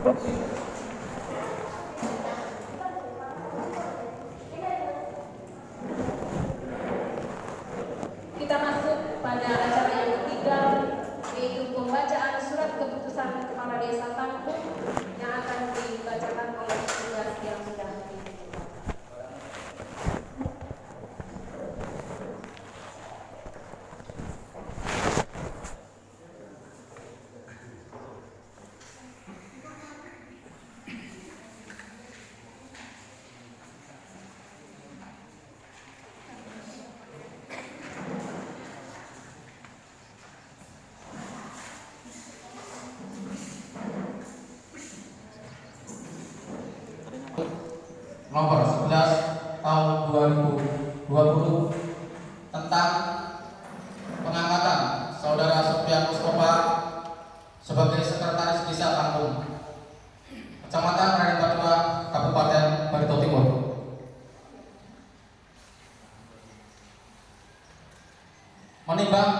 Kita masuk pada acara yang ketiga, yaitu pembacaan surat keputusan Kepala Desa Tanggung yang akan dibacakan oleh petugas yang sudah hadir. Nomor 11 tahun 2020 tentang pengangkatan Saudara Sofian Mustafa sebagai Sekretaris Desa Tanggung, Kecamatan Raden Batua, Kabupaten Barito Timur. Menimbang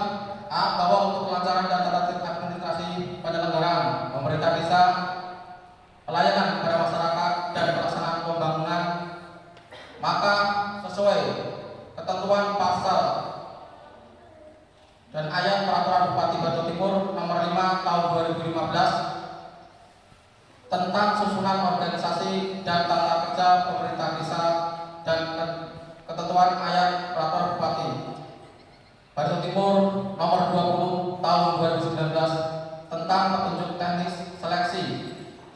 bahwa untuk kelancaran dan tata tertib administrasi penyelenggaraan pemerintah desa, pelayanan kepada masyarakat dan pelaksanaan pembangunan, maka sesuai ketentuan pasal dan ayat Peraturan Bupati Barito Timur nomor 5 tahun 2015 tentang susunan organisasi dan tata kerja pemerintah desa dan ketentuan ayat Peraturan Bupati Barito Timur nomor 20 tahun 2019 tentang petunjuk teknis seleksi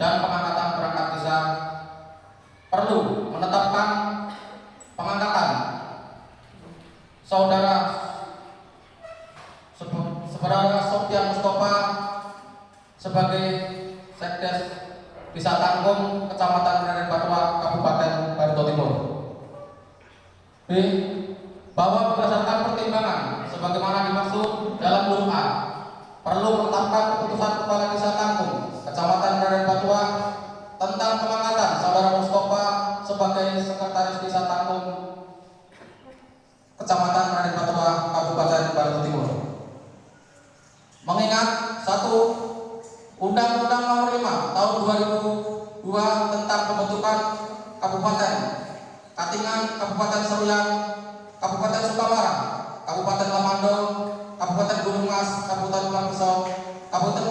dan pengangkatan perangkat desa, perlu menetapkan pengangkatan Saudara Sofian Mustafa sebagai Sekdes Desa Tanggung, Kecamatan Raden Batua, Kabupaten Barito Timur. B. Bahwa berdasarkan pertimbangan sebagaimana dimaksud dalam huruf A, perlu menetapkan keputusan Kepala Desa Tanggung, Kecamatan Raden Batua tentang pengangkatan Saudara Mustafa sebagai Sekretaris Desa Tanggung, Kecamatan Raden Batua, Kabupaten Barito Timur. Mengingat 1. Undang-Undang Nomor 5 Tahun 2002 tentang pembentukan Kabupaten Katingan, Kabupaten Seruyan, Kabupaten Sukamara, Kabupaten Lamando, Kabupaten Gunung Mas, Kabupaten Bangkesau, Kabupaten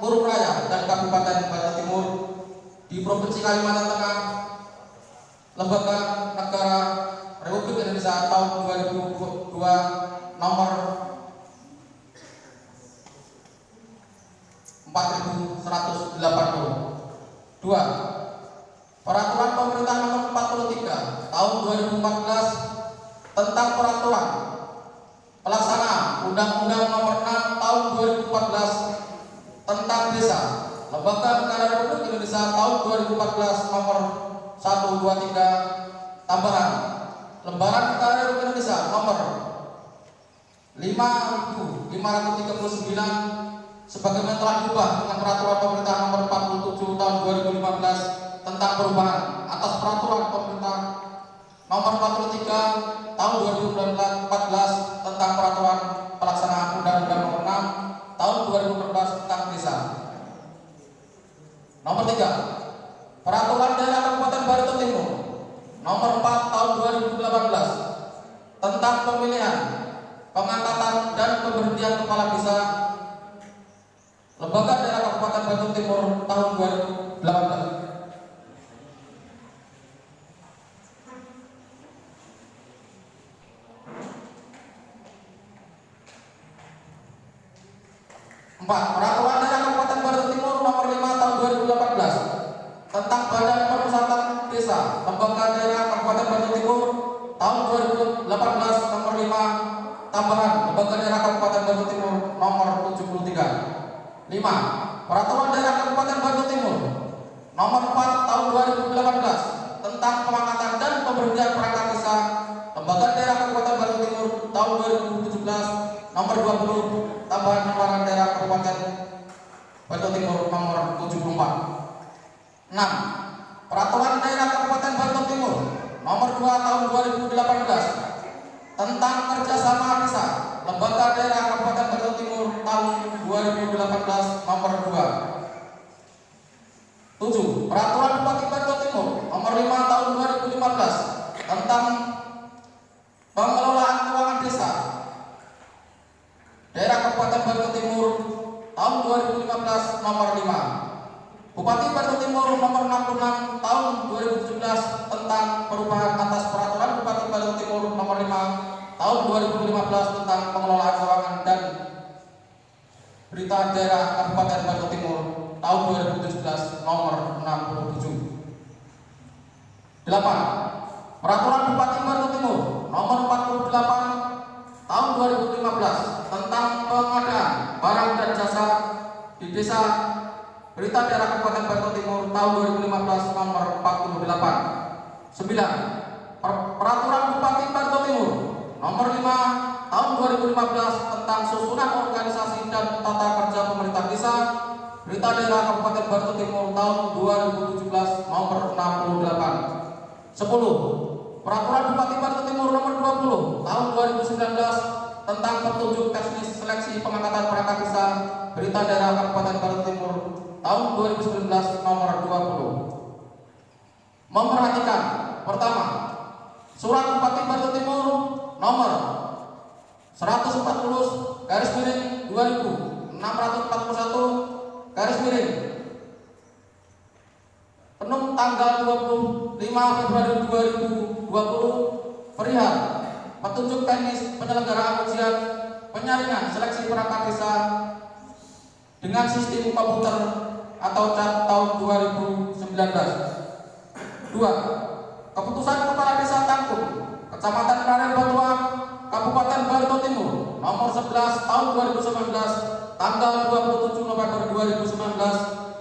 Murung Raya, dan Kabupaten Barito Timur di Provinsi Kalimantan Tengah, Lembaga Negara Republik Indonesia tahun 2002 nomor 4180. 2. Peraturan Pemerintah nomor 43 tahun 2014 tentang peraturan pelaksanaan Undang-Undang nomor 6 tahun 2014 tentang desa, Lembaga Negara Republik Indonesia tahun 2014 nomor 123 tambahan Lembaran Negara Republik Indonesia nomor 5539 sebagaimana telah diubah dengan peraturan pemerintah nomor 47 tahun 2015 tentang perubahan atas peraturan pemerintah nomor 43 tahun 2014 tentang peraturan pelaksanaan Undang-Undang nomor 6 tahun 2014 tentang desa. Nomor 3. Peraturan Daerah Kabupaten Barito Timur nomor 4 tahun 2018 tentang pemilihan, pengangkatan dan pemberhentian kepala desa, Lembaga Daerah Kabupaten Barito Timur tahun 2018. 4. Peraturan Daerah Kabupaten Barito Timur nomor 5 tahun 2018 tentang Badan Permusatan Desa, Lembaga Daerah Kabupaten Barito Timur tahun 2018 nomor 5 tambahan Lembaga Daerah Kabupaten Barito Timur nomor 73. 5. Peraturan Daerah Kabupaten Barito Timur nomor 4 tahun 2018 tentang pengangkatan dan pemberhentian perangkat desa, Lembaga Daerah Kabupaten Barito Timur tahun 2017 nomor 20 tambahan Lembaran Daerah Kabupaten Barito Timur nomor 74. 6. Peraturan Daerah Kabupaten Barito Timur nomor 2 tahun 2018 tentang kerjasama desa, Lembaga Daerah Kabupaten Barito Timur tahun 2018 nomor 2. 7. Peraturan Bupati Barito Timur Nomor 5 Tahun 2015 tentang pengelolaan keuangan desa daerah Kabupaten Barito Timur tahun 2015 Nomor 5. Bupati Barito Timur Nomor 66 Tahun 2017 tentang perubahan atas Peraturan Bupati Barito Timur Nomor 5 Tahun 2015 tentang pengelolaan keuangan dan berita daerah Kabupaten Barito Timur tahun 2017 Nomor 67. 8. Peraturan Bupati Barito Timur Nomor 48 Tahun 2015 tentang pengadaan barang dan jasa di desa berita daerah Kabupaten Barito Timur tahun 2015 Nomor 48. 9. Peraturan Bupati Barito Timur Nomor 5 Tahun 2015 tentang susunan organisasi dan tata kerja pemerintah desa berita daerah Kabupaten Barito Timur tahun 2017 Nomor 68. 10. Peraturan Bupati Barito Timur Nomor 20 Tahun 2019 tentang petunjuk teknis seleksi pengangkatan perangkat desa berita daerah Kabupaten Barito Timur tahun 2019 Nomor 20. Memperhatikan: pertama, Surat Bupati Barito Timur Nomor 140 garis miring 2641 garis miring Penum tanggal 25 Februari 2020 perihal petunjuk teknis penyelenggaraan ujian penyaringan seleksi perangkat desa dengan sistem komputer atau CAT tahun 2019. 2. Keputusan Kepala Desa Tangkum, Kecamatan Raden Batuang, Kabupaten Barito Timur Nomor 11 Tahun 2019 tanggal 27 November 2019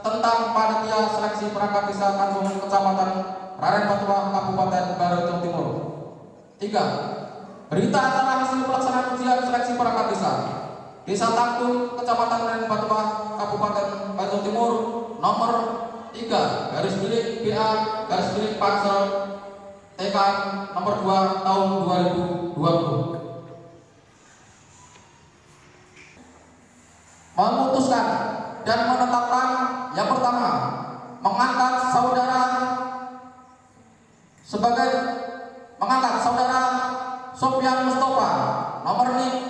tentang panitia seleksi perangkat desa Tangkum Kecamatan Raden Batuang Kabupaten Barito Timur. 3. Berita acara hasil pelaksanaan ujian seleksi perangkat desa Desa Tangkum Kecamatan Raden Batuang Kabupaten Barito Timur Nomor 3 garis miring BA garis miring Pansel TK Nomor 2 Tahun 2020. Memutuskan dan menetapkan yang pertama, mengangkat saudara Sofyan Mustafa nomor NIK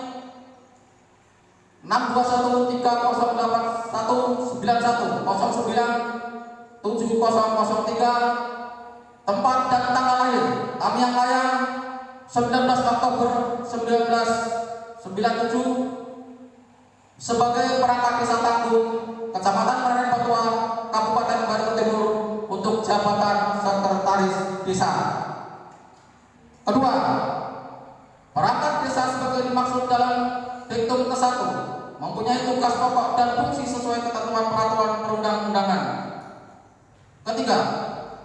621308191097003, tempat dan tanggal lahir Tamiang Layang 19 Oktober 1997 sebagai perangkat desa Tangkum Kecamatan Raden Batuang Kabupaten Barito Timur untuk jabatan sekretaris desa. Kedua, perangkat desa sebagai dimaksud dalam diktum ke-1 mempunyai tugas pokok dan fungsi sesuai ketentuan peraturan perundang-undangan. Ketiga,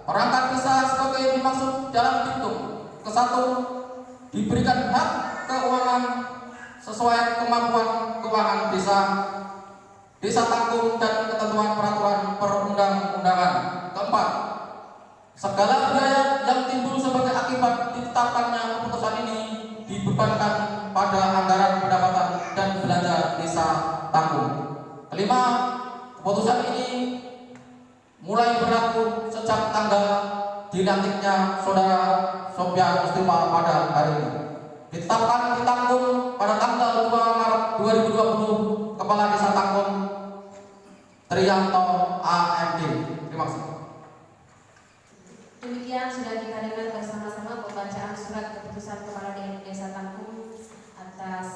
perangkat desa sebagai dimaksud dalam diktum ke-1 diberikan hak keuangan sesuai kemampuan keuangan desa Tangkum dan ketentuan peraturan perundang-undangan. Keempat, segala biaya yang timbul sebagai akibat ditetapkannya keputusan ini dibebankan pada anggaran pendapatan dan belanja desa Tangkum. Kelima, keputusan ini mulai berlaku sejak tanggal dilantiknya Saudara Sofyan Mustafa pada hari ini. Ditetapkan di Tangkum pada tanggal 2 Maret 2020 Kepala Desa Tangkum Triyanto AMD. Terima kasih. Demikian sudah kita dengar bersama-sama pembacaan surat keputusan Kepala Desa Tangkum atas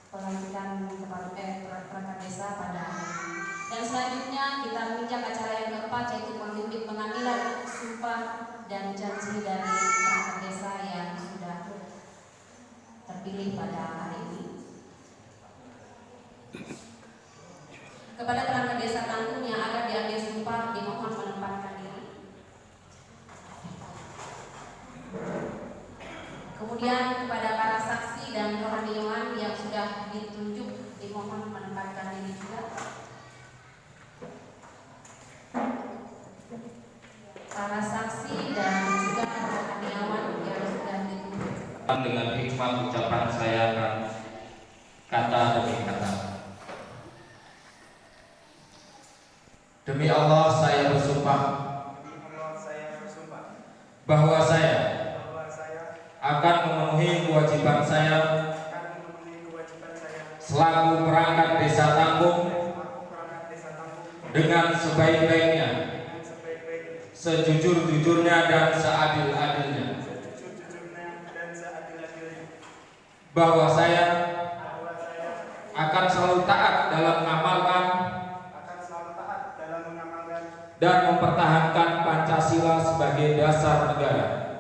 pelantikan perangkat desa pada hari ini. Dan selanjutnya kita menginjak acara yang keempat, yaitu membimbing pengambilan sumpah dan janji dari perangkat desa yang sudah terpilih pada hari ini. Kepada perangkat desa Tangkum yang akan diambil sumpah dimohon menempatkan diri. Kemudian kepada para saksi dan rohaniawan yang sudah ditunjuk dimohon menempatkan diri juga. Para saksi dan juga rohaniawan yang sudah ditunjuk. Dengan hikmat ucapan saya akan kata demi kata. Demi Allah saya bersumpah bahwa saya akan memenuhi kewajiban saya selaku perangkat desa Tanggung dengan sebaik-baiknya, sejujur-jujurnya dan seadil-adilnya, bahwa saya akan selalu taat dalam mengamalkan dan mempertahankan Pancasila sebagai dasar negara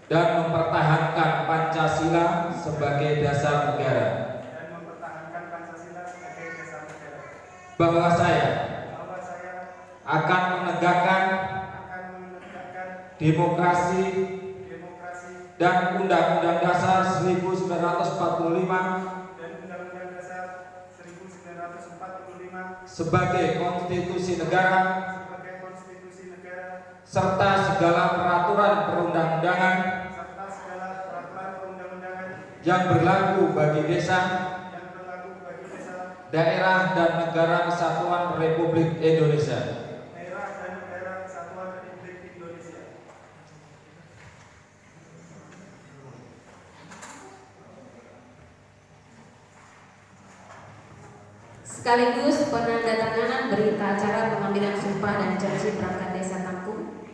dan mempertahankan Pancasila sebagai dasar negara, bahwa saya akan menegakkan demokrasi dan Undang-Undang Dasar 1945 sebagai konstitusi negara serta segala peraturan perundang-undangan yang berlaku bagi desa, daerah dan negara kesatuan Republik Indonesia. Sekaligus penandatanganan berita acara pengambilan sumpah dan janji perangkat desa Tanggung.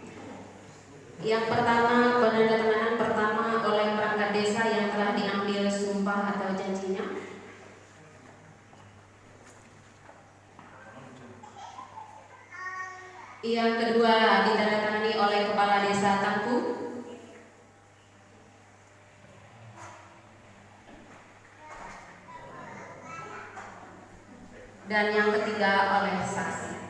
Yang pertama, penandatanganan pertama oleh perangkat desa yang telah diambil sumpah atau janjinya. Yang kedua, ditandatangani oleh kepala desa Tanggung. Dan yang ketiga oleh saksi.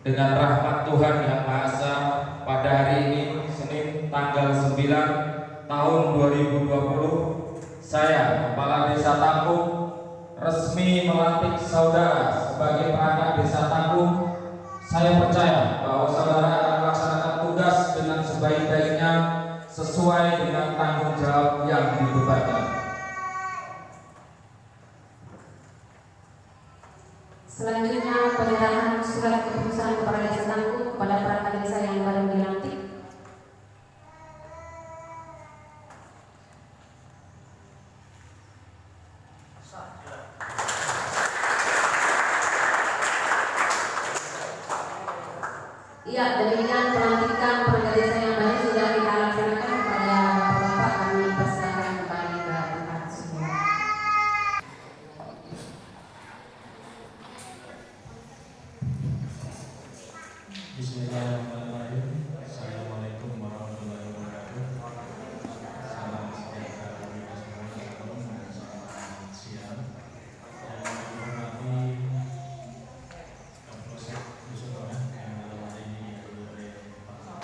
Dengan rahmat Tuhan Yang Maha Esa, pada hari ini Senin tanggal 9 tahun 2020, saya Kepala Desa Tanggung resmi melantik saudara sebagai perangkat desa Tanggung. Saya percaya bahwa saudara akan melaksanakan tugas dengan sebaik-baiknya sesuai dengan tanggung jawab yang dibebankan. Selanjutnya penyerahan surat keputusan kepala desa Tanggung kepada perangkat desa yang baru dilantik. Ya, demikian pelantikan perangkat desa yang baru sudah kita laksanakan kepada Bapak. Kami persilakan kembali ke tempat semua. Bismillahirrahmanirrahim. Assalamualaikum warahmatullahi wabarakatuh. Salam sejahtera bagi kita semua. Selamat siang. Yang dihormati Kapolsek Nusa Tenggara yang dalam hal ini oleh Pak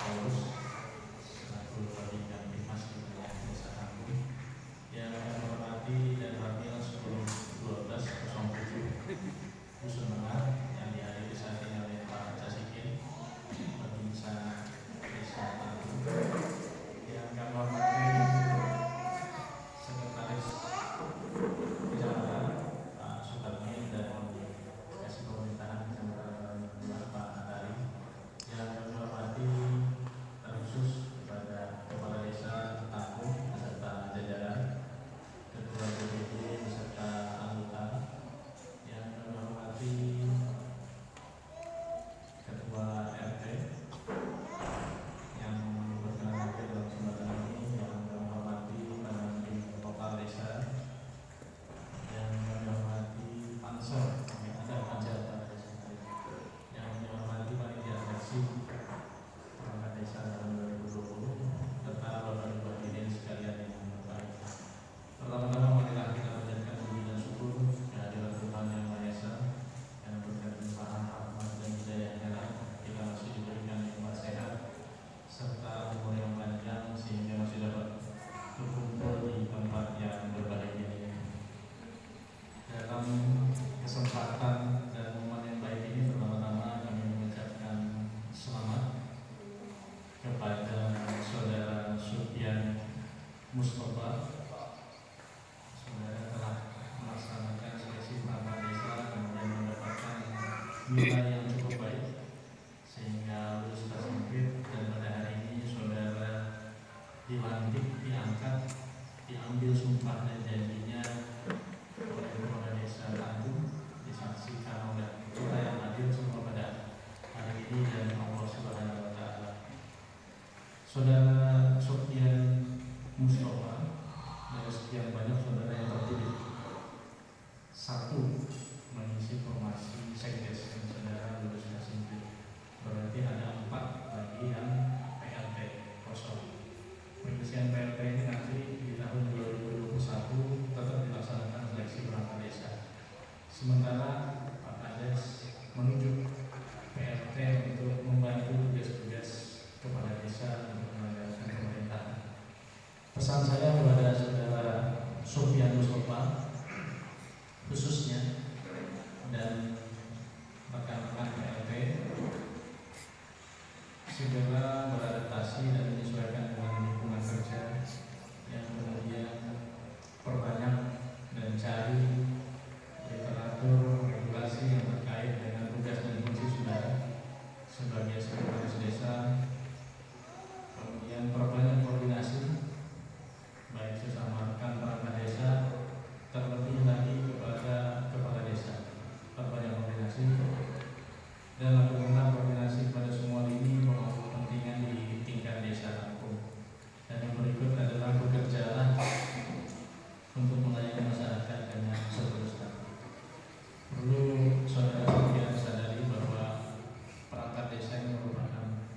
Mustafa, saudara telah melaksanakan seleksi perangkat desa kemudian mendapatkan nilai yang cukup baik sehingga lulus tasmid, dan pada hari ini saudara dilantik, diangkat, diambil sumpah dan janjinya oleh Kepala Desa Tanggung, disaksikan oleh kita yang hadir semua pada hari ini dan Allah Subhanahu wa Ta'ala. Saudara Sofyan Mustafa, dari sekian banyak saudara yang terpilih, satu mengisi formasi sekdes dan saudara lulus tasmid, berarti ada 4 lagi yang PLT kosong. Pengisian PLT ini nanti di tahun 2021 tetap dilaksanakan seleksi perangkat desa. Sementara Pak Kades menunjuk PLT untuk membantu tugas-tugas kepala desa untuk menjalankan pemerintahan. Pesan saya kepada saudara Sofyan Mustafa khususnya dan rekan-rekan PLT, segera beradaptasi dan menyesuaikan dengan lingkungan kerja, yang kemudian perbanyak dan cari literatur regulasi yang terkait dengan tugas dan fungsi saudara sebagai sekretaris desa, kemudian perbanyak koordinasi baik sesama rekan perangkat desa, terlebih lagi kepada kepala desa, perbanyak koordinasi dan lakukan koordinasi pada semua lini pemangku kepentingan di tingkat desa kampung. Dan yang berikut adalah bekerjalah untuk melayani masyarakat dengan seterusnya. Perlu saudara sekalian sadari bahwa perangkat desa ini merupakan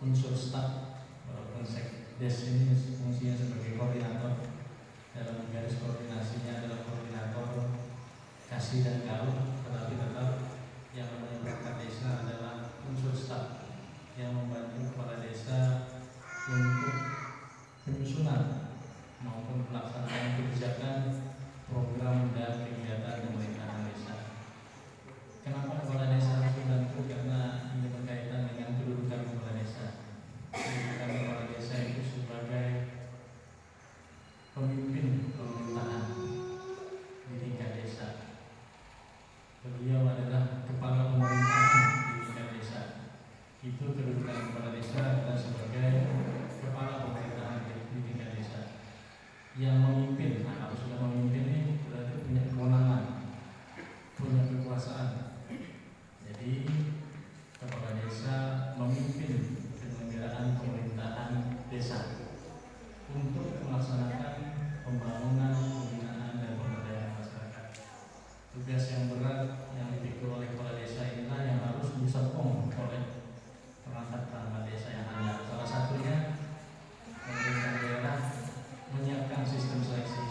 unsur staf, walaupun sekdes ini fungsinya sebagai koordinator. Dalam garis koordinasinya adalah koordinator kasih dan gaul, tetapi tetap yang namanya perangkat desa adalah unsur staf yang membantu kepala desa untuk penyusunan maupun pelaksanaan kebijakan, program dan kegiatan pemerintahan desa. Kenapa kepala desa harus dibantu? Karena ini berkaitan dengan kedudukan kepala desa. Kedudukan kepala desa itu sebagai pemimpin pemerintahan di tingkat desa. Beliau adalah kepala pemerintahan di tingkat desa. Itu kedudukan kepala desa adalah sebagai kepala pemerintahan di tingkat desa yang memimpin. Nah, kalau sudah memimpin ini berarti punya kewenangan, punya kekuasaan. Jadi kepala desa memimpin penyelenggaraan pemerintahan desa untuk melaksanakan pembangunan, pembinaan dan pemberdayaan masyarakat. Tugas yang berat yang dipikul oleh kepala desa inilah yang harus disokong oleh perangkat-perangkat desa yang ada. Salah satunya pemerintah daerah menyiapkan sistem seleksi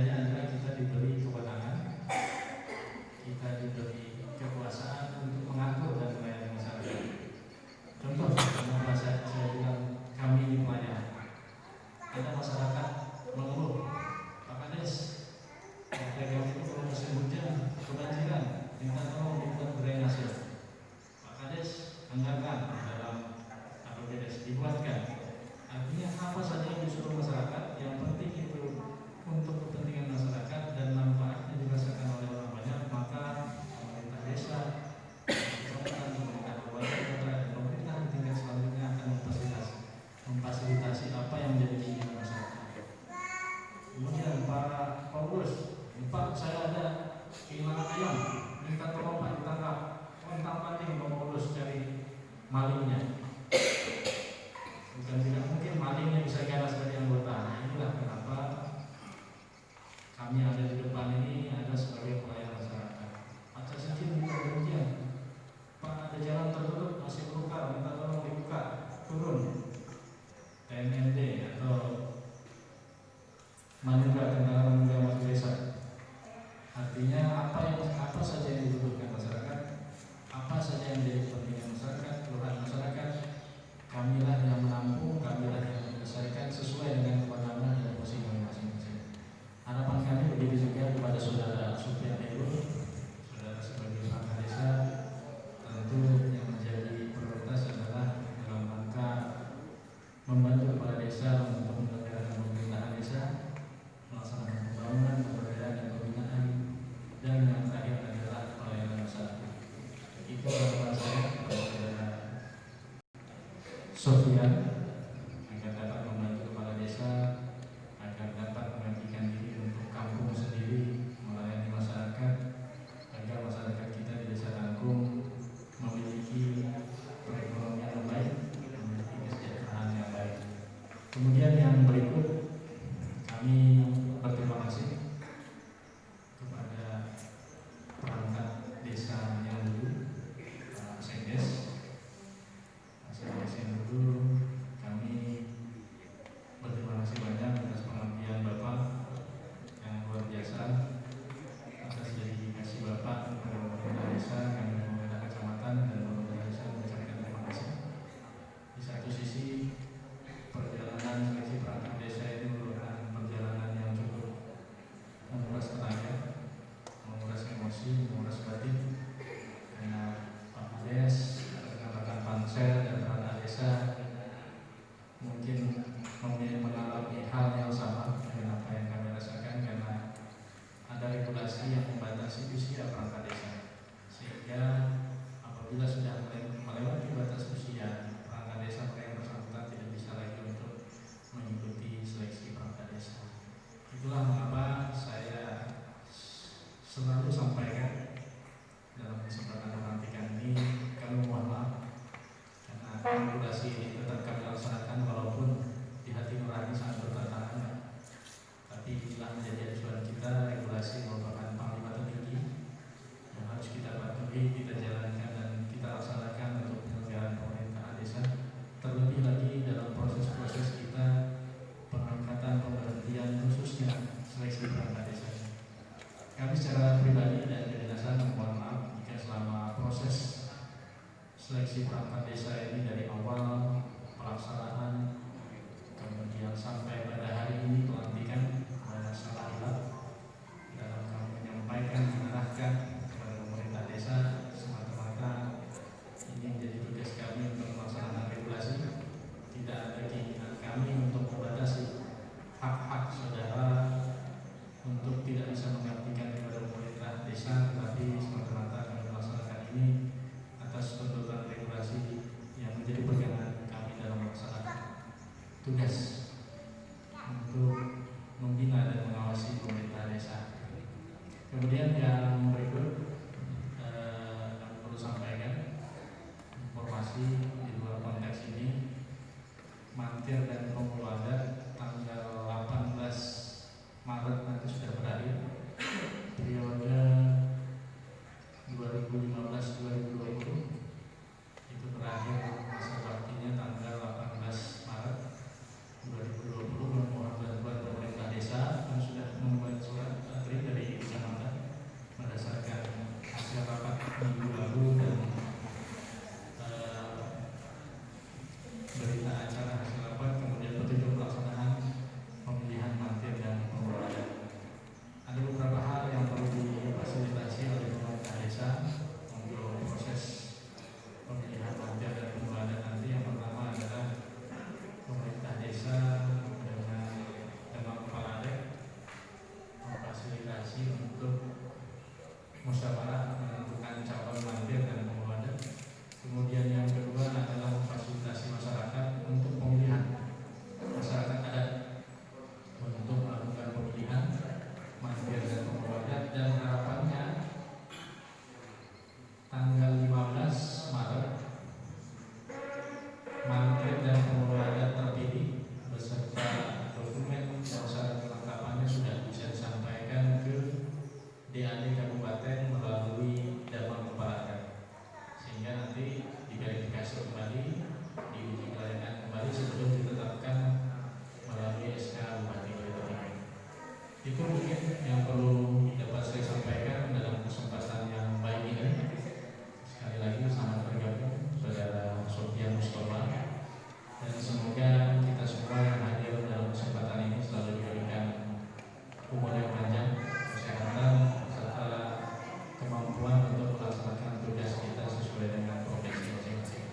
bedanya adalah kita diberi kewenangan, kita diberi kekuasaan untuk mengatur dan melayani masyarakat. Contoh, kenapa saya bilang kami ini pelayan. Ada masyarakat mengeluh, Pak Kades, kami itu kalau musim hujan kebanjiran, minta tolong dibuat drainase. Pak Kades anggarkan dalam APBDes dibuatkan. Artinya apa saja yang disuruh masyarakat, yang penting itu untuk kepentingan masyarakat dan manfaatnya dirasakan oleh orang banyak, maka pemerintah desa, pemerintah kabupaten, dan pemerintah di tingkat selanjutnya akan memfasilitasi apa yang menjadi keinginan masyarakat. Kemudian Pak Paulus, Pak saya ada kehilangan ayam, minta tolong Pak ditangkap. Kontang panting Pak Paulus cari malingnya. Bukan tidak mungkin malingnya bisa kira sebagai anggota. Inilah kenapa kami ada di depan ini ada sebagai pelayan masyarakat. Acak sedikit minta demikian. Pak ada jalan tertutup masih terbuka, minta tolong dibuka, turun. TNMD atau Manuga Tentara Manuga Masuk Desa. Artinya apa saja yang dibutuhkan masyarakat, apa saja yang menjadi kepentingan masyarakat, kelurahan masyarakat, kamilah yang menampung, kamilah yang menyelesaikan sesuai dengan kewenangan dan posisi masing-masing. Harapan kami begitu juga kepada saudara Supian Heru, saudara sebagai perangkat desa, tentu yang menjadi prioritas adalah dalam rangka membantu kepala desa untuk menyelenggarakan pemerintahan desa, melaksanakan pembangunan, pemberdayaan dan pembinaan, dan yang terakhir adalah pelayanan masyarakat. Itu harapan saya kepada saudara Sofian agar dapat membantu kepala desa, agar dapat mengabdikan diri untuk kampung sendiri, melayani masyarakat, agar masyarakat kita di Desa Tangkung memiliki perekonomian yang baik, memiliki kesejahteraan yang baik. Kemudian yang berikut, kami berterima kasih kepada perangkat desa yang dulu, Pak Sekdes. Yang dulu kami berterima kasih banyak atas pengabdian Bapak yang luar biasa, atas dedikasi Bapak kepada pemerintah desa, kami pemerintah kecamatan dan pemerintah desa mengucapkan terima kasih. Di satu sisi perjalanan seleksi perangkat desa itu merupakan perjalanan yang cukup menguras tenaga, menguras emosi, menguras batin, karena Pak Kades, rekan-rekan pansel dan perangkat desa mungkin mengalami hal yang sama dengan apa yang kami rasakan, karena ada regulasi yang membatasi usia perangkat desa, sehingga apabila sudah melewati batas usia perangkat desa, maka yang bersangkutan tidak bisa lagi untuk mengikuti seleksi perangkat desa. Itulah mengapa saya selalu sampaikan dalam kesempatan pelantikan ini, kami mohon maaf karena regulasi ini tetap kami laksanakan walaupun di hati nurani sangat bertentangan, tapi inilah menjadi acuan kita. Regulasi merupakan panglima tertinggi yang harus kita patuhi, kita jalankan dan kita laksanakan untuk penyelenggaraan pemerintahan desa, terlebih lagi dalam proses-proses kita pengangkatan, pemberhentian, khususnya seleksi perangkat desa. Kami secara pribadi dan kedinasan mohon maaf jika selama proses seleksi perangkat desa ini dari awal pelaksanaan kemudian sampai pada hari ini pelantikan ada salah hilaf dalam kami menyampaikan, mengarahkan kepada pemerintah desa, semata-mata ini menjadi tugas kami untuk melaksanakan regulasi. Tidak ada keinginan kami untuk membatasi hak-hak saudara untuk tidak bisa mengabdikan kepada pemerintah desa, tetapi semata-mata kami melaksanakan ini atas tuntutan regulasi yang menjadi pegangan kami dalam melaksanakan tugas untuk membina dan mengawasi pemerintah desa. Kemudian yang berikut kami perlu sampaikan informasi di luar konteks ini. Mantir dan Penghulu Adat tanggal 18 Maret nanti sudah berakhir periode 2015-2020, itu berakhir masa baktinya tanggal 18 Maret 2020. Memohon bantuan pemerintah desa yang sudah membuat surat musyawarah menentukan calon mandir dan pemuda. Kemudian yang kedua adalah memfasilitasi masyarakat untuk pemilihan masyarakat adat untuk melakukan pemilihan mandir dan pemuda, dan harapannya tanggal 15 Maret mandir dan pemuda terpilih beserta dokumen dan syarat kelengkapannya sudah bisa disampaikan ke DAD Kabupaten melalui Damang Kepala Adat, sehingga nanti diverifikasi kembali, diuji kelayakan kembali sebelum ditetapkan melalui SK Bupati Boyolali. Itu mungkin yang perlu dapat saya sampaikan dalam kesempatan yang baik ini. Sekali lagi selamat bergabung Saudara Sofian Mustafa, dan semoga kita semua yang hadir dalam kesempatan ini selalu diberikan umur yang panjang, kesehatan, serta kemampuan untuk melaksanakan tugas kita sesuai dengan profesi masing-masing.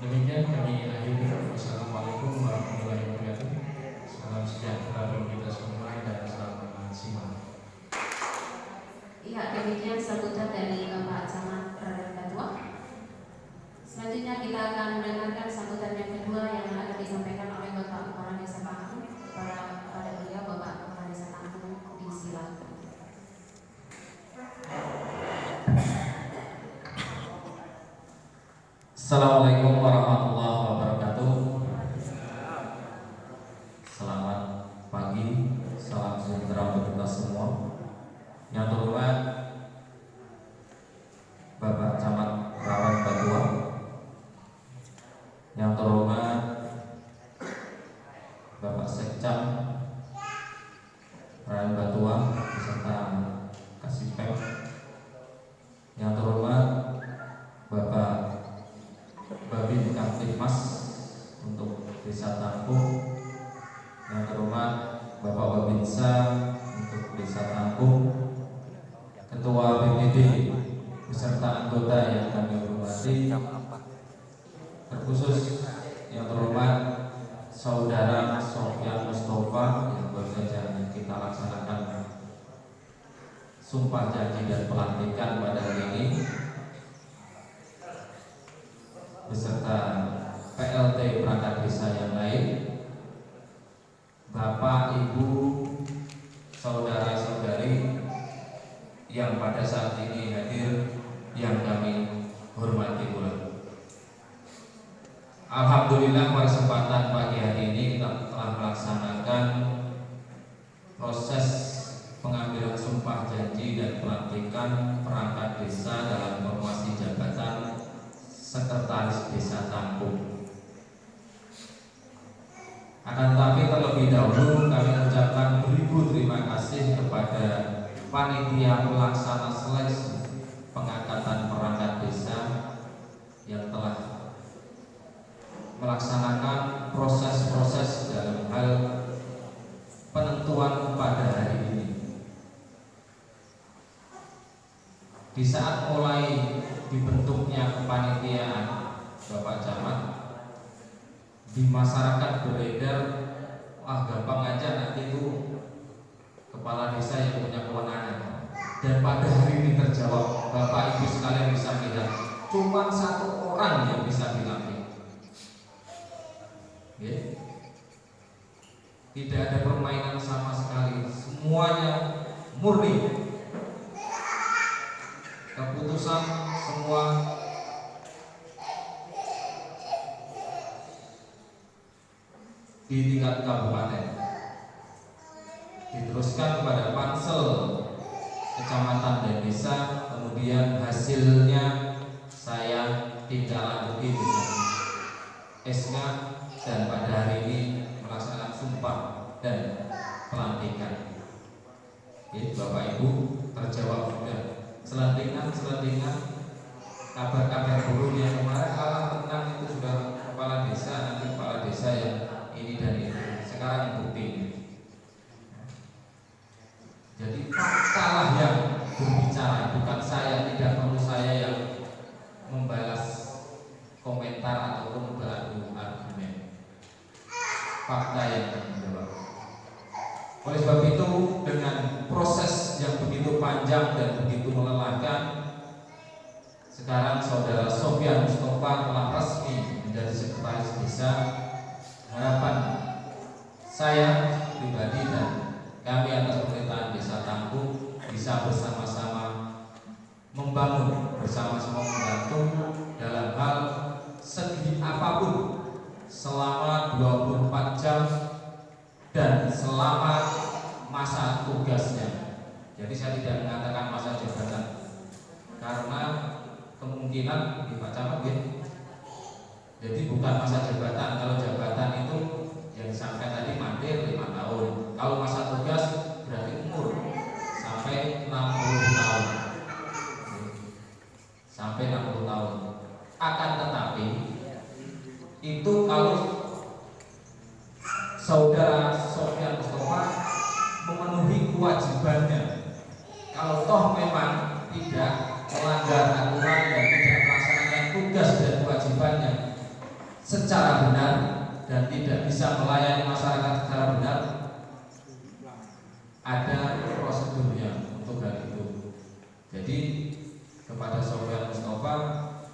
Demikian kami akhiri. Wassalamualaikum warahmatullahi wabarakatuh. Salam sejahtera bagi kita semua dan selamat siang. Iya, demikian sambutan dari Bapak Camat Raden Batua. Selanjutnya kita akan mendengarkan sambutan yang kedua yang akan disampaikan oleh Bapak Kepala Desa Tangkung. Kepada beliau Bapak Kepala Desa Tangkung, disilakan. Assalamualaikum warahmatullahi wabarakatuh. Selamat pagi, salam sejahtera untuk kita semua. Yang terhormat Bapak Camat Raden Batua, yang terhormat Bapak Sekcam Raden Batua beserta Kasipem, yang terhormat Bapak Babin Kamtipmas untuk Desa Tangkung, yang terhormat Bapak Babinsa untuk Desa Tangkung, Ketua BPD beserta anggota yang kami hormati, terkhusus yang terhormat Saudara Sofian Mustafa yang baru saja kita laksanakan sumpah janji dan pelantikan pada hari ini, beserta PLT perangkat desa yang lain, Bapak, Ibu, saudara-saudari yang pada saat ini hadir yang kami hormati pula. Alhamdulillah pada kesempatan pagi hari ini kita telah melaksanakan proses pengambilan sumpah janji dan pelantikan perangkat desa dalam formasi jabatan Sekretaris Desa Tangkung. Akan tetapi terlebih dahulu kami mengucapkan beribu terima kasih kepada panitia pelaksana seleksi pengangkatan perangkat desa yang telah melaksanakan proses-proses dalam hal penentuan pada hari ini. Di saat mulai dibentuknya kepanitiaan, Bapak Camat, di masyarakat beredar, gampang aja nanti itu kepala desa yang punya kewenangan. Dan pada hari ini terjawab, Bapak Ibu sekalian bisa lihat, cuma satu orang yang bisa dilantik. Tidak ada permainan sama sekali, semuanya murni. Keputusan semua di tingkat kabupaten diteruskan kepada pansel kecamatan dan desa, kemudian hasilnya saya tindak lanjuti dengan SK, dan pada hari ini melaksanakan sumpah dan pelantikan. Bapak Ibu terjawab sudah. Selentingan kabar-kabar burung yang kemarin kalah tenang itu sudah kepala desa, nanti kepala desa yang ini dan itu. Sekarang bukti. Jadi faktalah yang berbicara, bukan saya. Tidak perlu saya yang membalas komentar ataupun beradu argumen. Fakta yang menjawab. Oleh sebab itu, dengan proses yang begitu panjang dan begitu melelahkan, sekarang saudara Sofyan Mustafa telah resmi menjadi sekretaris desa. Harapan saya pribadi dan kami atas pemerintahan Desa Tangguh bisa bersama-sama membangun, bersama-sama membantu dalam hal segi apapun selama 24 jam dan selama masa tugasnya. Jadi saya tidak mengatakan masa jabatan karena kemungkinan di Pak Camat ya. Jadi bukan masa jabatan. Kalau jabatan itu yang disampaikan tadi mandir 5 tahun. Kalau masa tugas berarti umur sampai 60 tahun. Sampai 60 tahun. Akan tetapi itu kalau saudara Sofyan Mustafa memenuhi kewajibannya. Kalau toh memang tidak melanggar aturan dan tidak melaksanakan tugas dan kewajibannya secara benar dan tidak bisa melayani masyarakat secara benar, ada prosedurnya untuk hal itu. Jadi kepada Sofyan Mustafa,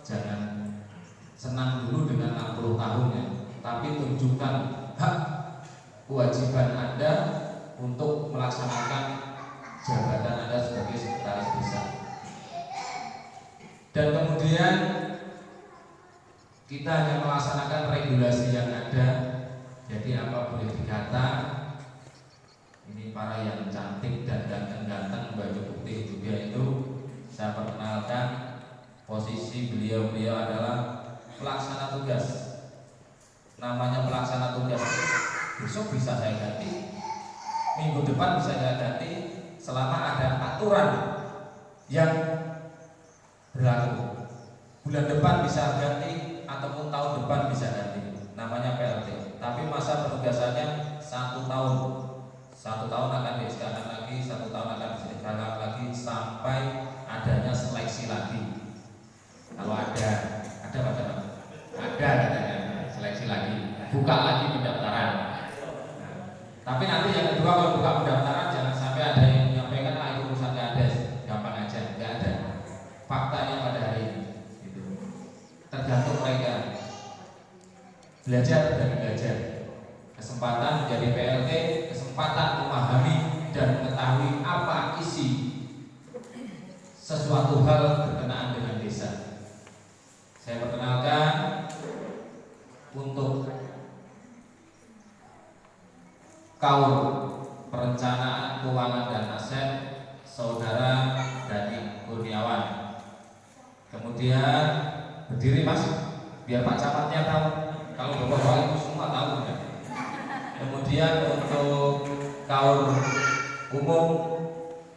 jangan senang dulu dengan 60 tahunnya, tapi tunjukkan hak kewajiban Anda untuk melaksanakan jabatan Anda sebagai sekretaris desa. Dan kemudian kita hanya melaksanakan regulasi yang ada. Jadi apa boleh dikata, ini para yang cantik dan ganteng-ganteng baju putih juga itu, saya perkenalkan posisi beliau adalah pelaksana tugas. Namanya pelaksana tugas, besok bisa saya ganti, minggu depan bisa saya ganti, selama ada aturan yang berlaku. Bulan depan bisa ganti ataupun tahun depan bisa ganti, namanya PLT. Tapi masa penugasannya 1 tahun. 1 tahun akan disegarkan lagi, 1 tahun akan disegarkan lagi sampai adanya seleksi lagi. Kalau ada katanya seleksi lagi, buka lagi pendaftaran. Tapi nanti yang kedua, kalau buka pendaftaran jangan sampai ada yang menyampaikan itu urusan kades, gampang aja, nggak ada. Faktanya pada hari ini gitu. Tergantung mereka belajar dan belajar. Kesempatan menjadi PLT, kesempatan memahami dan mengetahui apa isi sesuatu hal berkenaan dengan desa. Saya perkenalkan untuk kaum perencanaan keuangan dan aset saudara Dani Kurniawan. Kemudian berdiri Mas, biar Pak Camatnya tahu. Kalau bapak-bapak itu semua tahu ya. Kemudian untuk kaum umum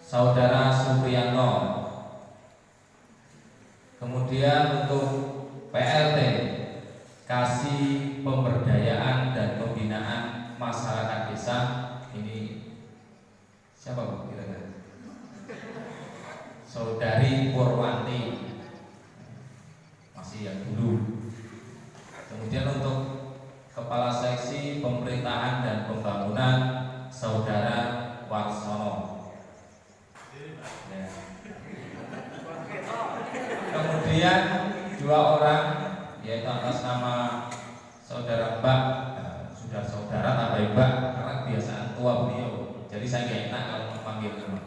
saudara Supriyanto. Kemudian untuk PLT kasih pemberdayaan dan pembinaan masyarakat desa, ini siapa Bu kira-kira? Saudari Purwanti, masih yang dulu. Kemudian untuk kepala seksi pemerintahan dan pembangunan saudara Warsono. Ya. Kemudian 2 orang yaitu atas nama saudara Mbak, sudah saudara tambah Mbak karena kebiasaan tua beliau. Jadi saya nggak enak kalau memanggil nama.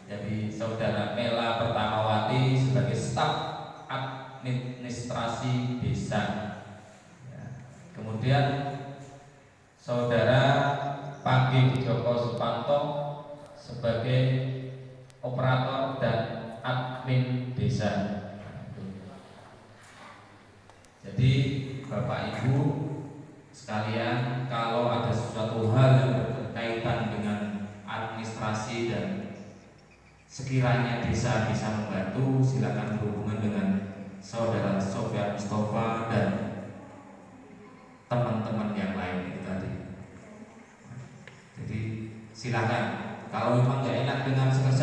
Jadi saudara Mela Pertamawati sebagai staf administrasi desa. Ya. Kemudian saudara Panggi Joko Supanto sebagai operator dan admin desa. Jadi Bapak Ibu sekalian, kalau ada sesuatu hal yang berkaitan dengan administrasi dan sekiranya desa bisa membantu, silakan berhubungan dengan saudara Sofyan Mustafa dan teman-teman yang lain itu tadi. Jadi silakan, kalau memang nggak enak dengan sekretariat